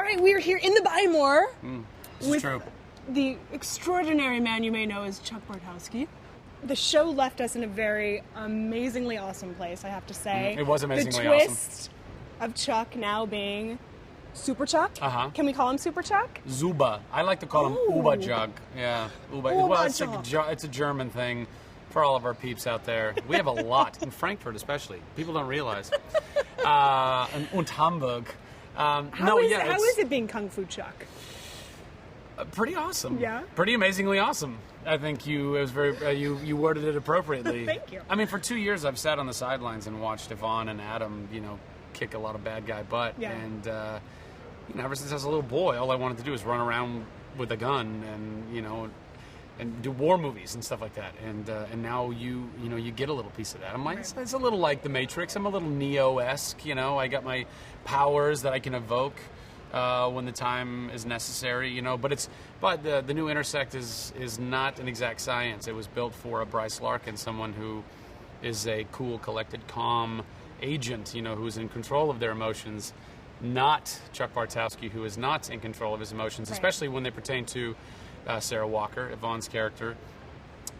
right, we are here in the Buy More with true. the extraordinary man you may know as Chuck Bartowski. The show left us in a very amazingly awesome place, I have to say. It was amazingly The twist of Chuck now being Super Chuck. Uh-huh. Can we call him Super Chuck? Zuba. I like to call him Uba Jug. Yeah, Uba. Well, it's a German thing for all of our peeps out there. We have a lot, in Frankfurt especially. People don't realize. And Hamburg. How is it being Kung Fu Chuck? Pretty awesome. Yeah? Pretty amazingly awesome. I think you worded it appropriately. Thank you. I mean, for 2 years I've sat on the sidelines and watched Yvonne and Adam, kick a lot of bad guy butt. Yeah. And ever since I was a little boy, all I wanted to do was run around with a gun and do war movies and stuff like that. And now you get a little piece of that. I'm like, it's a little like The Matrix. I'm a little Neo-esque. I got my powers that I can evoke when the time is necessary. But the new Intersect is not an exact science. It was built for a Bryce Larkin, someone who is a cool, collected, calm agent, who's in control of their emotions, not Chuck Bartowski, who is not in control of his emotions, especially when they pertain to Sarah Walker, Yvonne's character,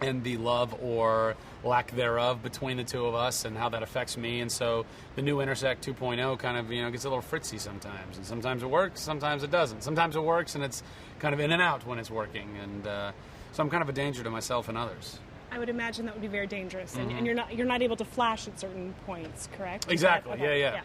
and the love or lack thereof between the two of us and how that affects me. And so the new Intersect 2.0 kind of, gets a little fritzy sometimes. And sometimes it works, sometimes it doesn't. Sometimes it works and it's kind of in and out when it's working. And so I'm kind of a danger to myself and others. I would imagine that would be very dangerous. And you're not able to flash at certain points, correct? Exactly, Okay. yeah.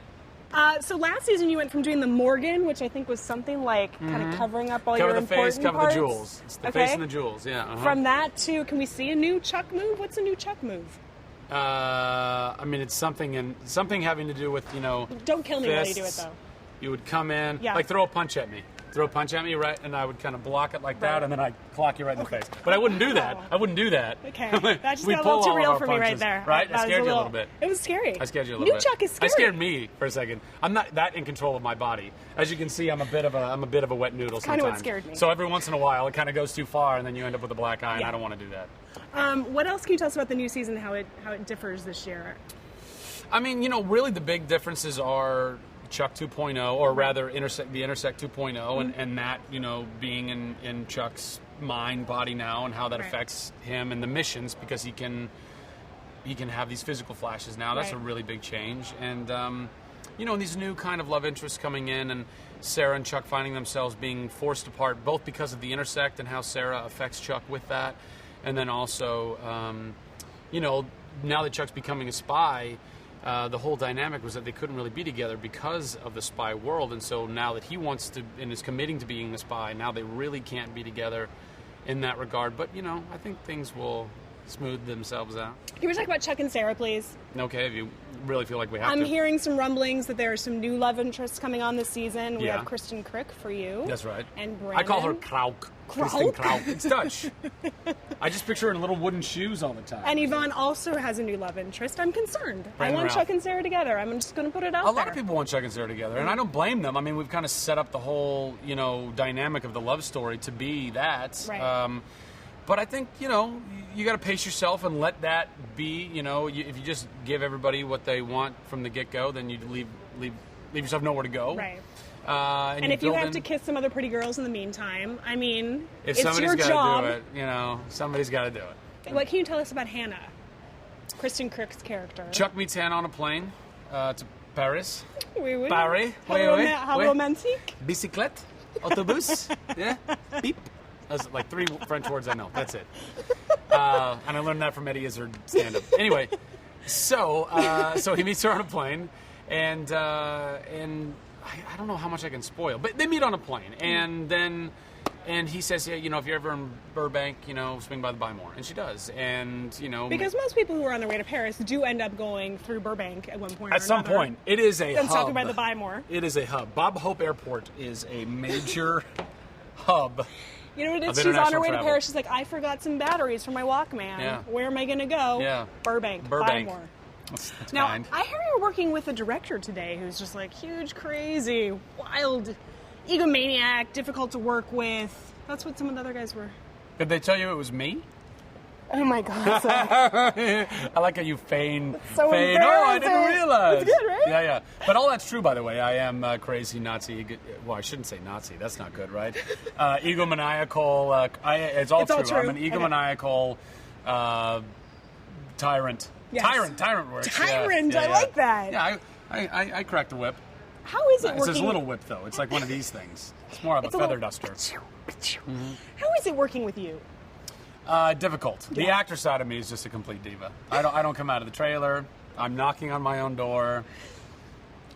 So last season you went from doing the Morgan, which I think was something like kind of covering up all your important cover parts. the jewels. It's the face and the jewels, yeah. Uh-huh. From that to, can we see a new Chuck move? What's a new Chuck move? It's something having to do with, Don't kill me while you fists. do it, though. You would come in, Yeah. like throw a punch at me. Right, and I would kind of block it like that, and then I'd clock you right in the face. But I wouldn't do that. Okay, that just We'd got a pull little too all of real our for me right punches, there. Right? That I scared you a little bit. It was scary. I scared you a little New bit. Chuck is scary. I scared me for a second. I'm not that in control of my body. As you can see, I'm a bit of a wet noodle sometimes. Kind of what scared me. So every once in a while, it kind of goes too far, and then you end up with a black eye, and I don't want to do that. What else can you tell us about the new season, how it differs this year? I mean, really the big differences are Chuck 2.0, or rather the Intersect 2.0, and that, being in Chuck's mind, body now, and how that affects him and the missions, because he can have these physical flashes now. That's a really big change. And, and these new kind of love interests coming in, and Sarah and Chuck finding themselves being forced apart, both because of the Intersect and how Sarah affects Chuck with that. And then also, now that Chuck's becoming a spy, the whole dynamic was that they couldn't really be together because of the spy world. And so now that he wants to and is committing to being a spy, now they really can't be together in that regard. But, I think things will smooth themselves out. Can we talk about Chuck and Sarah, please? Okay, if you really feel like we have to. I'm hearing some rumblings that there are some new love interests coming on this season. We Yeah. have Kristin Crick for you. That's right. And Brandon. I call her Krauk. Kristin Krauk? Krauk. It's Dutch. I just picture her in little wooden shoes all the time. And Yvonne also has a new love interest. I'm concerned. I want Ralph. Chuck and Sarah together. I'm just going to put it out A there. lot of people want Chuck and Sarah together, and I don't blame them. I mean, we've kind of set up the whole, dynamic of the love story to be that. Right. But I think, you got to pace yourself and let that be, if you just give everybody what they want from the get-go, then you leave yourself nowhere to go. Right. And if you have to kiss some other pretty girls in the meantime, I mean, if it's somebody's your job. to do it, somebody's got to do it. What can you tell us about Hannah, Kristin Crick's character? Chuck meets Hannah on a plane to Paris. Oui, oui. Paris. How romantic. Bicyclette. Autobus. Yeah. Beep. That's like 3 French words I know. That's it. And I learned that from Eddie Izzard stand-up. Anyway, so he meets her on a plane, and I don't know how much I can spoil, but they meet on a plane, and he says, yeah, if you're ever in Burbank, swing by the Buy More, and she does, and because most people who are on their way to Paris do end up going through Burbank at one point. At some point, it is a hub. Stopping by the Buy More. It is a hub. Bob Hope Airport is a major hub. You know what it is? She's on her way to Paris. She's like, I forgot some batteries for my Walkman. Yeah. Where am I going to go? Yeah. Burbank. Buy More. That's Now, kind. I hear you're working with a director today who's just like huge, crazy, wild, egomaniac, difficult to work with. That's what some of the other guys were. Did they tell you it was me? Oh my God. Zach. I like how you feign. so feign. Oh, I didn't embarrassing. realize. It's good, right? Yeah. But all that's true, by the way. I am crazy Nazi. Well, I shouldn't say Nazi. That's not good, right? Egomaniacal. It's all true. I'm an egomaniacal tyrant. Yes. Tyrant works. Tyrant. Yeah, I like that. Yeah, I cracked a whip. How is it It's working? this little whip, though. It's like one of these things. It's more of a feather duster. How is it working with you? Difficult. The actor side of me is just a complete diva. I don't come out of the trailer. I'm knocking on my own door.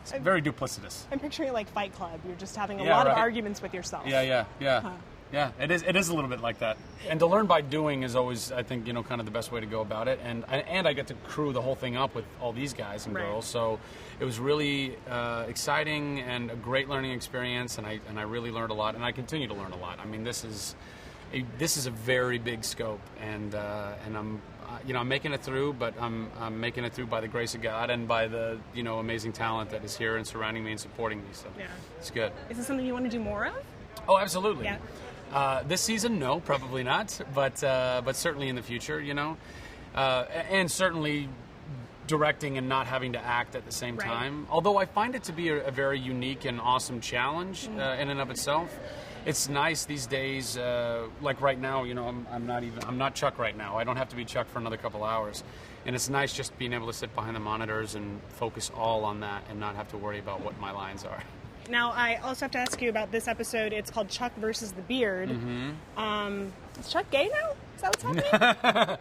It's very duplicitous. I'm picturing it like Fight Club. You're just having a Yeah, lot of right. arguments with yourself. Yeah. Huh. Yeah, it is a little bit like that. And to learn by doing is always, I think, kind of the best way to go about it. And I get to crew the whole thing up with all these guys and Right. girls. So it was really exciting and a great learning experience. And I really learned a lot, and I continue to learn a lot. I mean, this is a very big scope, and I'm making it through, but I'm making it through by the grace of God and by the amazing talent that is here and surrounding me and supporting me. So Yeah. it's good. Is this something you want to do more of? Oh, absolutely. Yeah. This season, no, probably not, but certainly in the future, and certainly directing and not having to act at the same Right. time. Although I find it to be a very unique and awesome challenge in and of itself. It's nice these days, like right now. I'm not Chuck right now. I don't have to be Chuck for another couple hours, and it's nice just being able to sit behind the monitors and focus all on that and not have to worry about what my lines are. Now, I also have to ask you about this episode. It's called Chuck versus the Beard. Mm-hmm. Is Chuck gay now? Is that what's happening?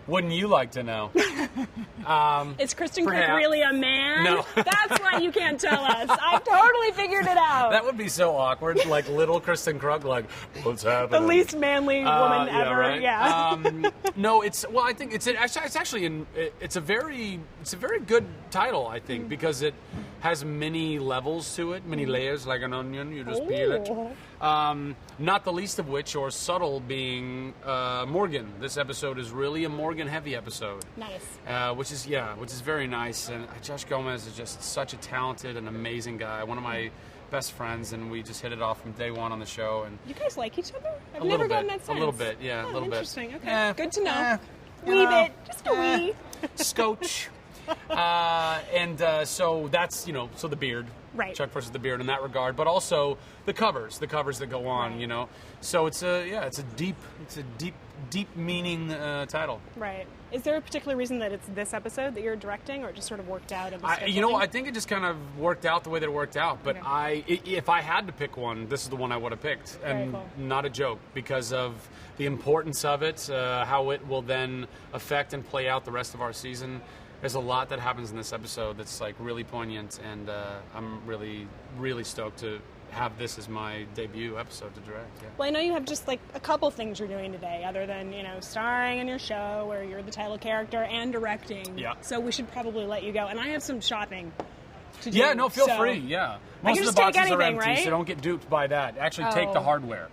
Wouldn't you like to know? Is Kristin Crick perhaps. really a man? No. That's why you can't tell us. I've totally figured it out. That would be so awkward, like little Kristen Krug, like, what's The happening? least manly woman ever. Right? Yeah. No, it's a very good title, I think, because it has many levels to it, many layers, like an onion. You just peel it. Not the least of which, or subtle, being Morgan. This episode is really a Morgan-heavy episode. Nice. Which is very nice. And Josh Gomez is just such a talented and amazing guy. One of my best friends, and we just hit it off from day one on the show. And You guys like each other? I've a never little gotten bit, that sense. a little bit, yeah, Oh, a little bit. interesting. Okay. Yeah. Good to know. Yeah. Wee bit. Just a wee. Scotch. So that's, so the beard. Right. Chuck versus the beard in that regard, but also the covers that go on, Right. So it's a deep meaning title. Right. Is there a particular reason that it's this episode that you're directing, or it just sort of worked out? In the I scheduling? think it just kind of worked out the way that it worked out. But Okay. if I had to pick one, this is the one I would have picked, Very and cool. not a joke, because of the importance of it, how it will then affect and play out the rest of our season. There's a lot that happens in this episode that's like really poignant, and I'm really, really stoked to have this as my debut episode to direct. Yeah. Well, I know you have just like a couple things you're doing today, other than starring in your show where you're the title character and directing. Yeah. So we should probably let you go. And I have some shopping to do. Yeah, no, feel so- free. Yeah, I most can of the just take boxes are anything, empty, right? so don't get duped by that. Actually, take the Oh. hardware.